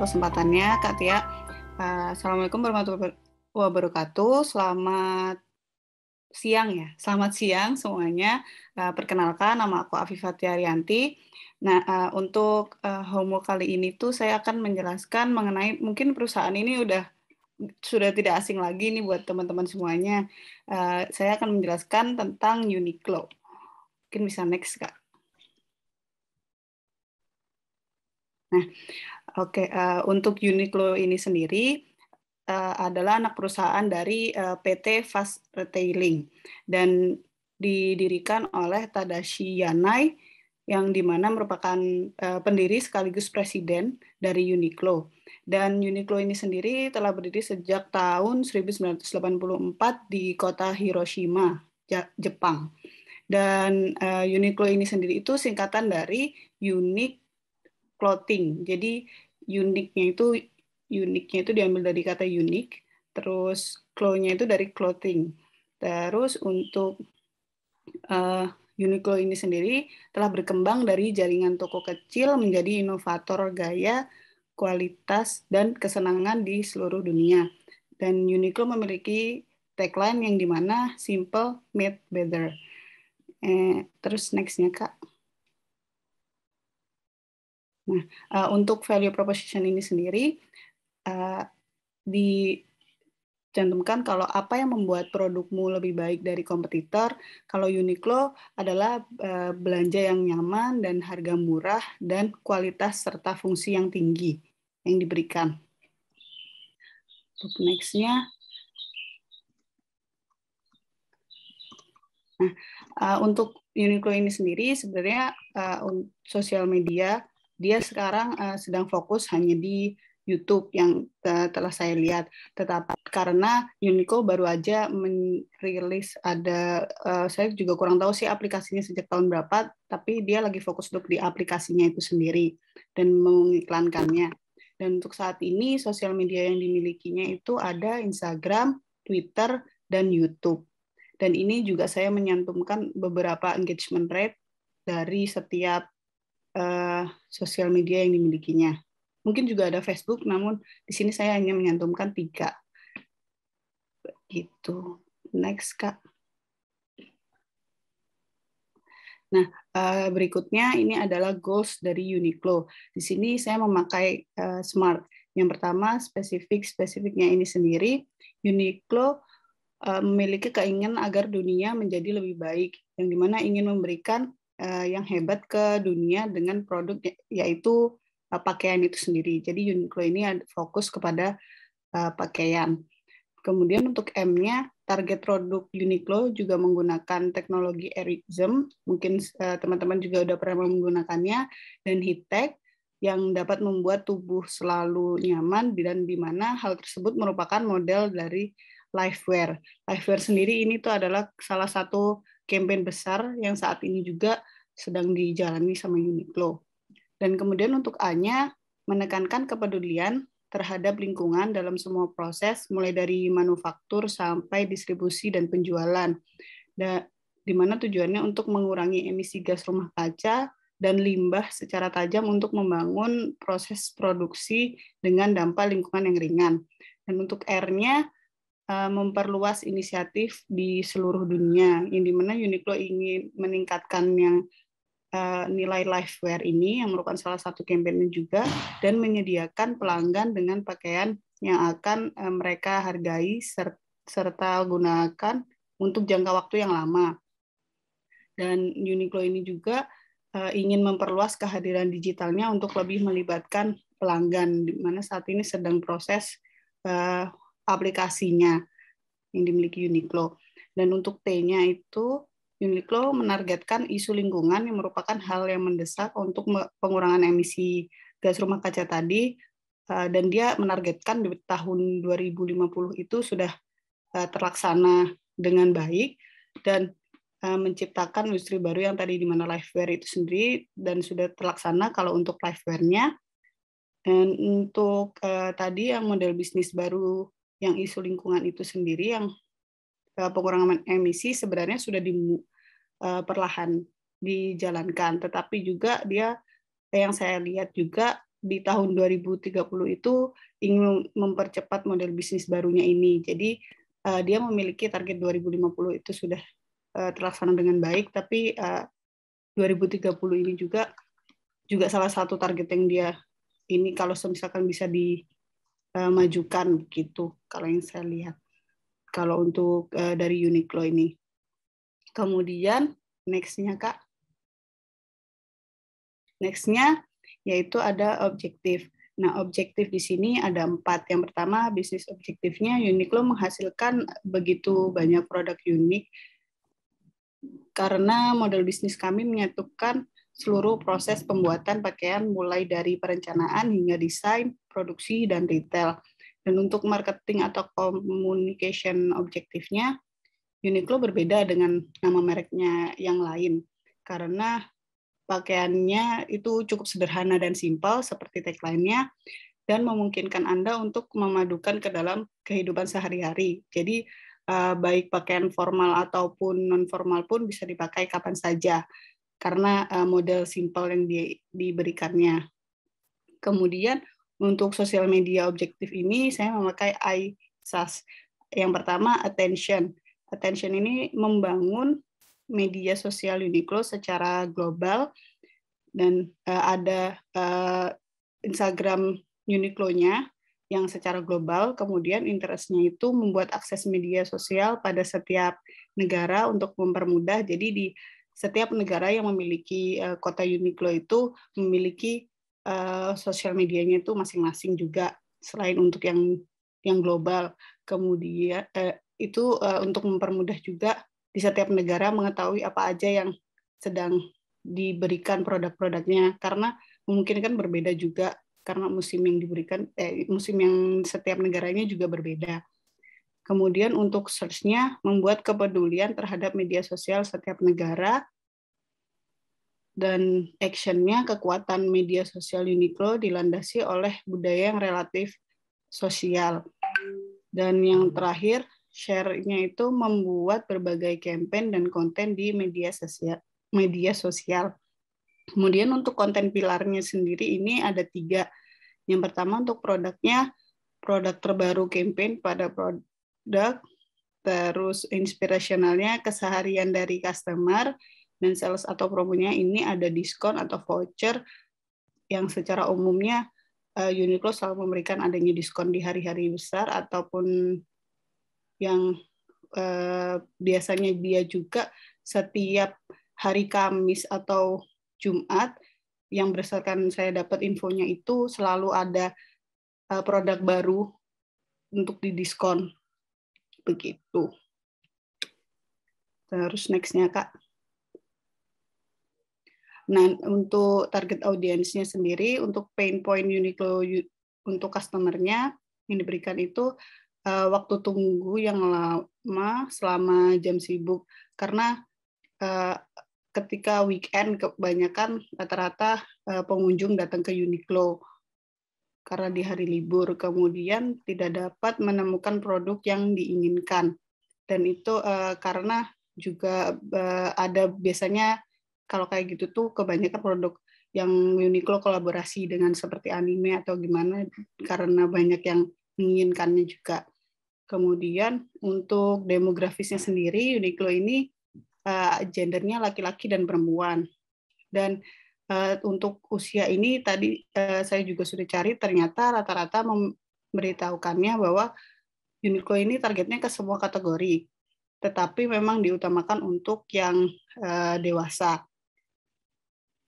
kesempatannya, Kak Tia. Assalamualaikum warahmatullahi wabarakatuh. Selamat siang ya. Selamat siang semuanya. Perkenalkan, nama aku Afifah Tiarianti. Nah, untuk homework kali ini tuh saya akan menjelaskan mengenai mungkin perusahaan ini sudah tidak asing lagi nih buat teman-teman semuanya. Saya akan menjelaskan tentang Uniqlo. Mungkin bisa next, Kak. Nah, oke, untuk Uniqlo ini sendiri adalah anak perusahaan dari PT Fast Retailing dan didirikan oleh Tadashi Yanai yang dimana merupakan pendiri sekaligus presiden dari Uniqlo. Dan Uniqlo ini sendiri telah berdiri sejak tahun 1984 di kota Hiroshima, Jepang. Dan Uniqlo ini sendiri itu singkatan dari Unique Clothing. Jadi uniknya itu diambil dari kata unique, terus clo-nya itu dari clothing. Terus untuk Uniqlo ini sendiri telah berkembang dari jaringan toko kecil menjadi inovator gaya, kualitas, dan kesenangan di seluruh dunia. Dan Uniqlo memiliki tagline yang dimana simple made better. Terus next-nya, Kak. Nah, untuk value proposition ini sendiri dicantumkan kalau apa yang membuat produkmu lebih baik dari kompetitor. Kalau Uniqlo adalah belanja yang nyaman dan harga murah dan kualitas serta fungsi yang tinggi yang diberikan. Untuk next-nya. Nah, untuk Uniqlo ini sendiri sebenarnya sosial media dia sekarang sedang fokus hanya di YouTube yang telah saya lihat. Tetapi karena Uniqlo baru aja merilis saya juga kurang tahu sih aplikasinya sejak tahun berapa, tapi dia lagi fokus untuk di aplikasinya itu sendiri dan mengiklankannya. Dan untuk saat ini sosial media yang dimilikinya itu ada Instagram, Twitter, dan YouTube. Dan ini juga saya menyantumkan beberapa engagement rate dari setiap sosial media yang dimilikinya. Mungkin juga ada Facebook, namun di sini saya hanya menyantumkan 3. Gitu. Next, Kak. Nah, berikutnya ini adalah goals dari Uniqlo. Di sini saya memakai SMART. Yang pertama, spesifiknya ini sendiri. Uniqlo memiliki keinginan agar dunia menjadi lebih baik, yang dimana ingin memberikan yang hebat ke dunia dengan produk yaitu pakaian itu sendiri. Jadi Uniqlo ini fokus kepada pakaian. Kemudian untuk M-nya, target produk Uniqlo juga menggunakan teknologi Airism, mungkin teman-teman juga udah pernah menggunakannya, dan Heattech yang dapat membuat tubuh selalu nyaman, dan di mana hal tersebut merupakan model dari Lifewear. Lifewear sendiri ini tuh adalah salah satu campaign besar yang saat ini juga sedang dijalani sama Uniqlo. Dan kemudian untuk A-nya, menekankan kepedulian terhadap lingkungan dalam semua proses, mulai dari manufaktur sampai distribusi dan penjualan. Di mana tujuannya untuk mengurangi emisi gas rumah kaca dan limbah secara tajam untuk membangun proses produksi dengan dampak lingkungan yang ringan. Dan untuk R-nya, memperluas inisiatif di seluruh dunia, yang dimana Uniqlo ingin meningkatkan yang nilai Lifewear ini yang merupakan salah satu kampanye juga, dan menyediakan pelanggan dengan pakaian yang akan mereka hargai serta gunakan untuk jangka waktu yang lama. Dan Uniqlo ini juga ingin memperluas kehadiran digitalnya untuk lebih melibatkan pelanggan, di mana saat ini sedang proses aplikasinya yang dimiliki Uniqlo. Dan untuk T-nya itu Uniqlo menargetkan isu lingkungan yang merupakan hal yang mendesak untuk pengurangan emisi gas rumah kaca tadi, dan dia menargetkan di tahun 2050 itu sudah terlaksana dengan baik dan menciptakan industri baru yang tadi di mana Lifewear itu sendiri dan sudah terlaksana kalau untuk Lifewear-nya. Dan untuk tadi yang model bisnis baru yang isu lingkungan itu sendiri yang pengurangan emisi sebenarnya sudah perlahan dijalankan, tetapi juga dia yang saya lihat juga di tahun 2030 itu ingin mempercepat model bisnis barunya ini. Jadi dia memiliki target 2050 itu sudah terlaksana dengan baik, tapi 2030 ini juga salah satu target yang dia ini kalau misalkan bisa dimajukan gitu, kalau yang saya lihat. Kalau untuk dari Uniqlo ini. Kemudian next-nya Kak. Next-nya yaitu ada objektif. Nah, objektif di sini ada 4. Yang pertama, bisnis objektifnya Uniqlo menghasilkan begitu banyak produk unik karena model bisnis kami menyatukan seluruh proses pembuatan pakaian mulai dari perencanaan hingga desain, produksi, dan retail. Dan untuk marketing atau communication objektifnya, Uniqlo berbeda dengan nama mereknya yang lain karena pakaiannya itu cukup sederhana dan simpel seperti tagline-nya dan memungkinkan Anda untuk memadukan ke dalam kehidupan sehari-hari. Jadi baik pakaian formal ataupun non-formal pun bisa dipakai kapan saja karena model simpel yang diberikannya. Kemudian untuk sosial media objektif ini saya memakai ISAS. Yang pertama, attention. Attention ini membangun media sosial Uniqlo secara global dan ada Instagram Uniqlo-nya yang secara global, kemudian interest-nya itu membuat akses media sosial pada setiap negara untuk mempermudah. Jadi di setiap negara yang memiliki kota Uniqlo itu memiliki sosial medianya itu masing-masing juga selain untuk yang global. Kemudian itu untuk mempermudah juga di setiap negara mengetahui apa aja yang sedang diberikan produk-produknya karena memungkinkan berbeda juga karena musim yang diberikan musim yang setiap negaranya juga berbeda. Kemudian untuk search-nya membuat kepedulian terhadap media sosial setiap negara dan action-nya kekuatan media sosial Uniqlo dilandasi oleh budaya yang relatif sosial. Dan yang terakhir, share-nya itu membuat berbagai campaign dan konten di media sosial. Kemudian untuk konten pilarnya sendiri ini ada 3. Yang pertama untuk produknya, produk terbaru campaign pada produk, terus inspirasionalnya keseharian dari customer, dan sales atau promonya ini ada diskon atau voucher yang secara umumnya Uniqlo selalu memberikan adanya diskon di hari-hari besar ataupun yang biasanya dia juga setiap hari Kamis atau Jumat yang berdasarkan saya dapat infonya itu selalu ada produk baru untuk didiskon. Begitu. Terus next-nya Kak. Nah, untuk target audiensnya sendiri, untuk pain point Uniqlo untuk customer-nya yang diberikan itu waktu tunggu yang lama selama jam sibuk. Karena ketika weekend kebanyakan rata-rata pengunjung datang ke Uniqlo karena di hari libur, kemudian tidak dapat menemukan produk yang diinginkan. Dan itu karena juga ada biasanya kalau kayak gitu tuh kebanyakan produk yang Uniqlo kolaborasi dengan seperti anime atau gimana karena banyak yang menginginkannya juga. Kemudian untuk demografisnya sendiri Uniqlo ini gendernya laki-laki dan perempuan. Dan untuk usia ini tadi saya juga sudah cari ternyata rata-rata memberitahukannya bahwa Uniqlo ini targetnya ke semua kategori. Tetapi memang diutamakan untuk yang dewasa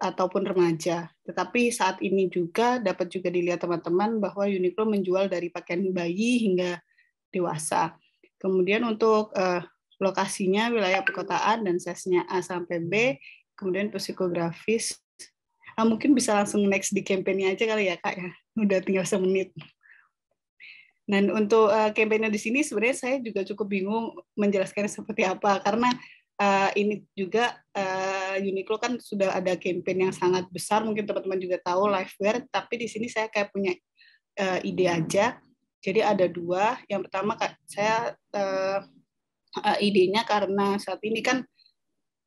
ataupun remaja. Tetapi saat ini juga dapat juga dilihat teman-teman bahwa Uniqlo menjual dari pakaian bayi hingga dewasa. Kemudian untuk lokasinya wilayah perkotaan dan size-nya A sampai B, kemudian psikografis. Mungkin bisa langsung next di campaign-nya aja kali ya Kak ya. Udah tinggal 1 menit. Dan untuk campaign-nya di sini sebenarnya saya juga cukup bingung menjelaskannya seperti apa karena ini juga Uniqlo kan sudah ada campaign yang sangat besar, mungkin teman-teman juga tahu Livewear, tapi di sini saya kayak punya ide aja. Jadi ada 2. Yang pertama saya idenya karena saat ini kan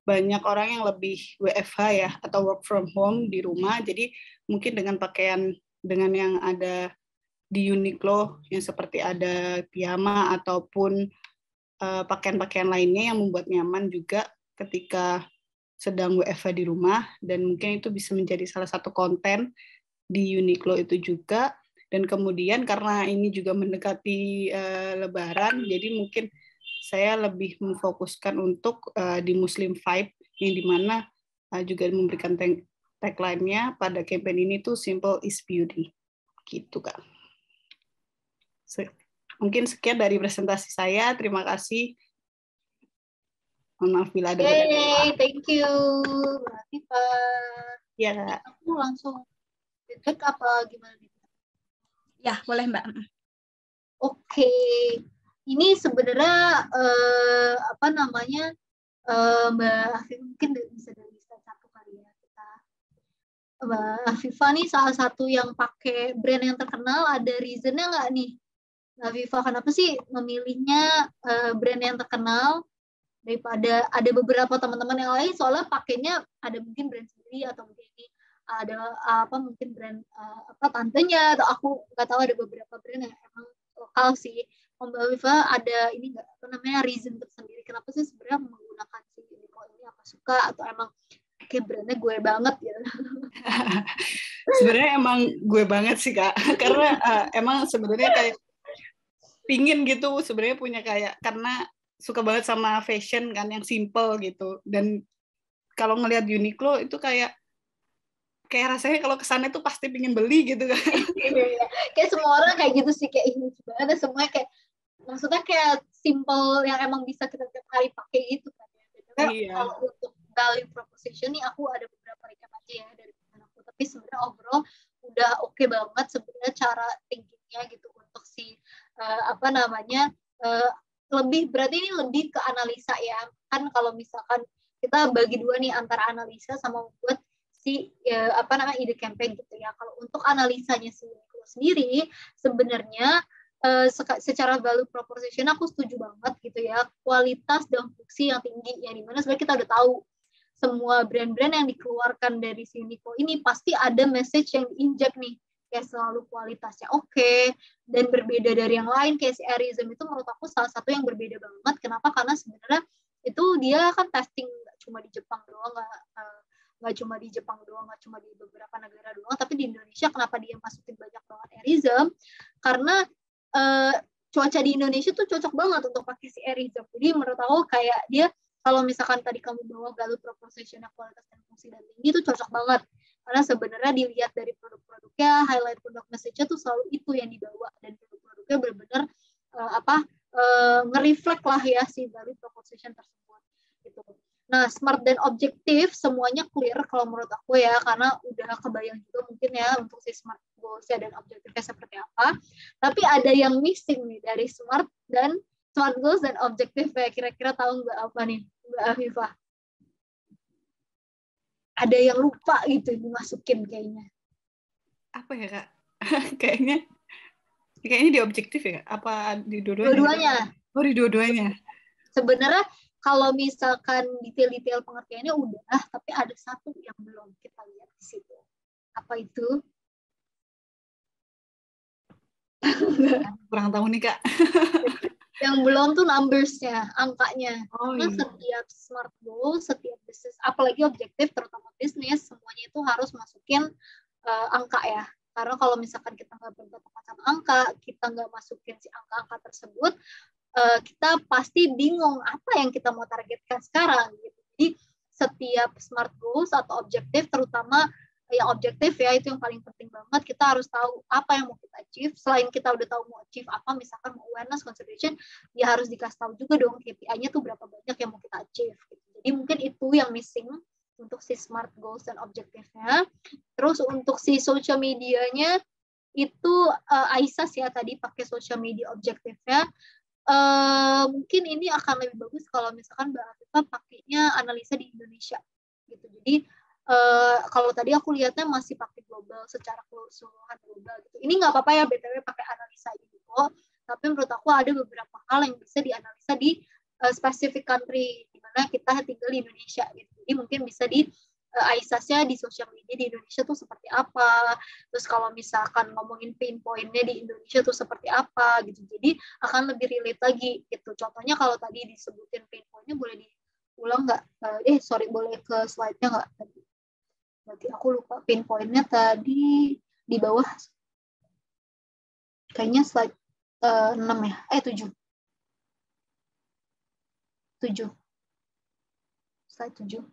banyak orang yang lebih WFH ya atau work from home di rumah, jadi mungkin dengan pakaian dengan yang ada di Uniqlo yang seperti ada piyama ataupun pakaian-pakaian lainnya yang membuat nyaman juga ketika sedang WFH di rumah, dan mungkin itu bisa menjadi salah satu konten di Uniqlo itu juga. Dan kemudian karena ini juga mendekati Lebaran, jadi mungkin saya lebih memfokuskan untuk di Muslim Vibe, yang dimana juga memberikan tagline-nya pada campaign ini tuh Simple is Beauty. Gitu, Kak. Mungkin sekian dari presentasi saya. Terima kasih. Mohon maaf bila ada beberapa. Thank you, Mbak Afifa. Iya, Kak. Aku langsung feedback apa gimana? Ya, boleh Mbak. Oke. Ini sebenarnya apa namanya, Mbak Afifa mungkin bisa dari slide 1 kali ya. Mbak Afifa nih salah satu yang pakai brand yang terkenal, ada reason-nya nggak nih? Mbak Afifa, kenapa sih memilihnya brand yang terkenal daripada ada beberapa teman-teman yang lain? Soalnya pakainya ada mungkin brand sendiri, atau mungkin ini ada apa mungkin brand apa tantenya, atau aku nggak tahu, ada beberapa brand yang emang lokal sih. Mbak Afifa ada ini nggak, apa namanya, reason tersendiri kenapa sih sebenarnya menggunakan si Uniqlo ini? Apa suka atau emang kayak brandnya gue banget gitu? Sebenarnya emang gue banget sih, Kak, karena emang sebenarnya kayak pingin gitu sebenarnya punya kayak, karena suka banget sama fashion kan yang simple gitu, dan kalau ngelihat Uniqlo itu kayak rasanya kalau kesana tuh pasti pingin beli gitu kan. Kayak semua orang kayak gitu sih, kayak ini banget semuanya, kayak maksudnya kayak simple yang emang bisa kita tiap hari pakai gitu kan ya. Iya. Kalau untuk value proposition nih aku ada beberapa recap aja ya dari aku, tapi sebenarnya overall udah oke banget sebenarnya cara thinkingnya gitu untuk si apa namanya, lebih berarti ini lebih ke analisa ya kan. Kalau misalkan kita bagi dua nih antara analisa sama buat si apa namanya ide campaign gitu ya. Kalau untuk analisanya sendiri sebenarnya secara value proposition aku setuju banget gitu ya, kualitas dan fungsi yang tinggi, yang dimana sebenarnya kita udah tahu semua brand-brand yang dikeluarkan dari si Uniqlo ini pasti ada message yang diinjak nih, kayak selalu kualitasnya oke, dan berbeda dari yang lain. Kayak si Airism itu menurut aku salah satu yang berbeda banget. Kenapa? Karena sebenarnya itu dia kan testing nggak cuma di Jepang doang, nggak cuma di Jepang doang, nggak cuma di beberapa negara doang, tapi di Indonesia kenapa dia masukin banyak banget Airism? Karena cuaca di Indonesia tuh cocok banget untuk pakai si Airism. Jadi menurut aku kayak dia, kalau misalkan tadi kamu bawa value proposition kualitas dan fungsi dan tinggi, itu cocok banget. Karena sebenarnya dilihat dari produk-produknya, highlight produk message-nya tuh selalu itu yang dibawa, dan produk-produknya benar-benar nge-reflect lah ya si value proposition tersebut gitu. Nah, smart dan objektif semuanya clear kalau menurut aku ya, karena udah kebayang juga mungkin ya untuk si smart goals-nya dan objektifnya seperti apa. Tapi ada yang missing nih dari smart goals dan objektif, ya kira-kira tahu nggak apa nih Mbak Afifa? Ada yang lupa gitu dimasukin kayaknya. Apa ya, Kak? kayaknya di objektif ya? Apa di dua-duanya? Dua-duanya. Oh, di dua-duanya. Sebenarnya kalau misalkan detail-detail pengertiannya udah, tapi ada satu yang belum kita lihat di situ. Apa itu? Kurang tahu nih, Kak. Yang belum tuh numbers-nya, angkanya. Oh, Karena iya. setiap smart goal, setiap bisnis, apalagi objektif, terutama bisnis, semuanya itu harus masukin angka ya. Karena kalau misalkan kita nggak berpatokan sama angka, kita nggak masukin si angka-angka tersebut, kita pasti bingung apa yang kita mau targetkan sekarang gitu. Jadi setiap smart goals atau objektif, terutama yang objektif ya, itu yang paling penting banget. Kita harus tahu apa yang mau kita achieve. Selain kita udah tahu mau achieve apa, misalkan mau awareness, consideration, ya harus dikasih tahu juga dong KPI-nya tuh berapa banyak yang mau kita achieve gitu. Jadi mungkin itu yang missing untuk si smart goals dan objektifnya. Terus untuk si social medianya itu Aisyah ya tadi pakai social media objektifnya. Mungkin ini akan lebih bagus kalau misalkan Mbak Afifa pakainya analisa di Indonesia gitu. Jadi kalau tadi aku lihatnya masih pakai global, secara keseluruhan global gitu. Ini nggak apa-apa ya BTW pakai analisa gitu, tapi menurut aku ada beberapa hal yang bisa dianalisa di specific country di mana kita tinggal di Indonesia gitu. Jadi mungkin bisa di AISAS-nya di sosial media di Indonesia tuh seperti apa, terus kalau misalkan ngomongin pain point-nya di Indonesia tuh seperti apa gitu, jadi akan lebih relate lagi gitu. Contohnya kalau tadi disebutin pain point-nya, boleh diulang nggak? Sorry, boleh ke slide-nya nggak tadi? Berarti aku lupa pain point-nya tadi di bawah, kayaknya slide 6 ya, 7. Slide 7.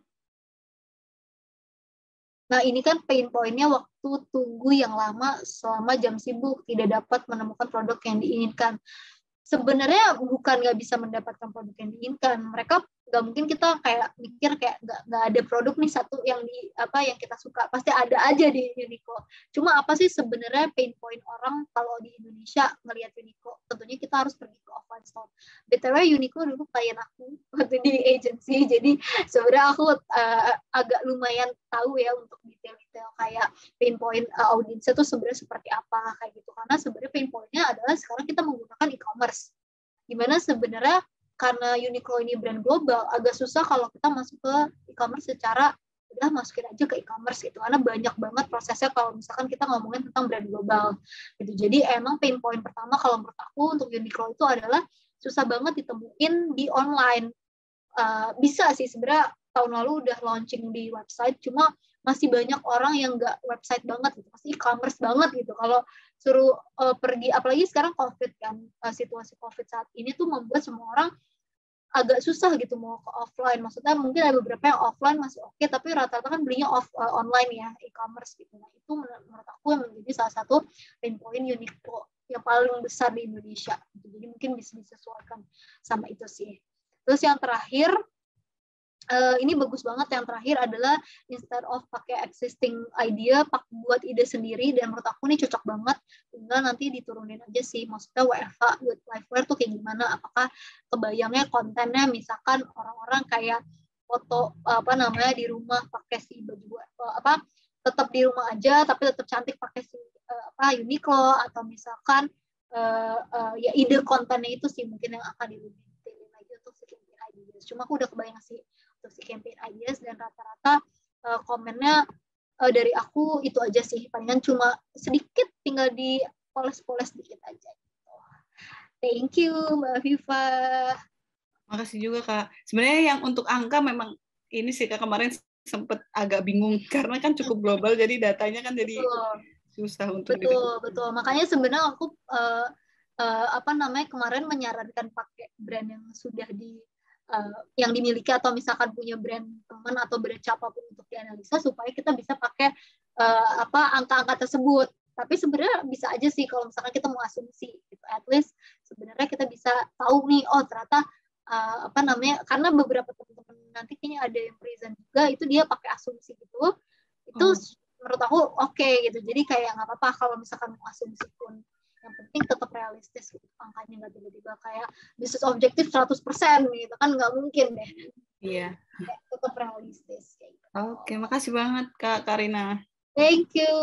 Nah, ini kan pain point-nya waktu tunggu yang lama selama jam sibuk, tidak dapat menemukan produk yang diinginkan. Sebenarnya bukan nggak bisa mendapatkan produk yang diinginkan. Mereka nggak mungkin kita kayak mikir kayak nggak ada produk nih satu yang yang kita suka, pasti ada aja di Uniqlo. Cuma apa sih sebenarnya pain point orang kalau di Indonesia ngelihat Uniqlo? Tentunya kita harus pergi ke offline store. BTW Uniqlo dulu klien aku waktu di agency, jadi sebenarnya aku agak lumayan tahu ya untuk detail-detail kayak pain point audiensnya tuh sebenarnya seperti apa kayak gitu. Karena sebenarnya pain point-nya adalah sekarang kita menggunakan e-commerce, dimana sebenarnya karena Uniqlo ini brand global, agak susah kalau kita masuk ke e-commerce secara udah masukin aja ke e-commerce gitu, karena banyak banget prosesnya kalau misalkan kita ngomongin tentang brand global gitu. Jadi emang pain point pertama kalau menurut aku untuk Uniqlo itu adalah susah banget ditemuin di online. Bisa sih sebenarnya tahun lalu udah launching di website, cuma masih banyak orang yang nggak website banget gitu, masih e-commerce banget gitu. Kalau suruh pergi, apalagi sekarang COVID kan, situasi COVID saat ini tuh membuat semua orang agak susah gitu mau ke offline. Maksudnya mungkin ada beberapa yang offline masih oke, tapi rata-rata kan belinya online ya, e-commerce gitu. Nah, itu menurut aku yang menjadi salah satu pain point Uniqlo yang paling besar di Indonesia. Jadi mungkin bisa disesuaikan sama itu sih. Terus yang terakhir, ini bagus banget, yang terakhir adalah instead of pakai existing idea, buat ide sendiri, dan menurut aku ini cocok banget, tinggal nanti diturunin aja sih, maksudnya WFH with Lifewear tuh kayak gimana, apakah kebayangnya kontennya misalkan orang-orang kayak foto di rumah pakai si baju tetap di rumah aja tapi tetap cantik pakai si Uniqlo, atau misalkan ya ide kontennya itu sih mungkin yang akan dilihat lagi untuk si campaign ideas. Cuma aku udah kebayang sih untuk si campaign ideas, dan rata-rata komennya dari aku itu aja sih, palingan cuma sedikit tinggal dipoles-poles dikit aja gitu. Thank you Mbak Viva. Makasih juga Kak. Sebenarnya yang untuk angka memang ini sih Kak, kemarin sempet agak bingung karena kan cukup global, jadi datanya kan jadi susah untuk betul. Makanya sebenarnya aku kemarin menyarankan pakai brand yang sudah yang dimiliki, atau misalkan punya brand teman atau brand siapapun untuk dianalisa, supaya kita bisa pakai angka-angka tersebut. Tapi sebenarnya bisa aja sih kalau misalkan kita mau asumsi gitu, at least sebenarnya kita bisa tahu nih, oh ternyata karena beberapa teman-teman nanti kayaknya ada yang present juga, itu dia pakai asumsi gitu, itu menurut aku oke gitu. Jadi kayak nggak apa-apa kalau misalkan mau asumsi pun, yang penting tetap realistis gitu, angkanya nggak tiba-tiba kayak bisnis objektif 100% gitu kan, nggak mungkin deh. Iya. Tetap realistis kayak gitu. Oke, makasih banget Kak Karina. Thank you.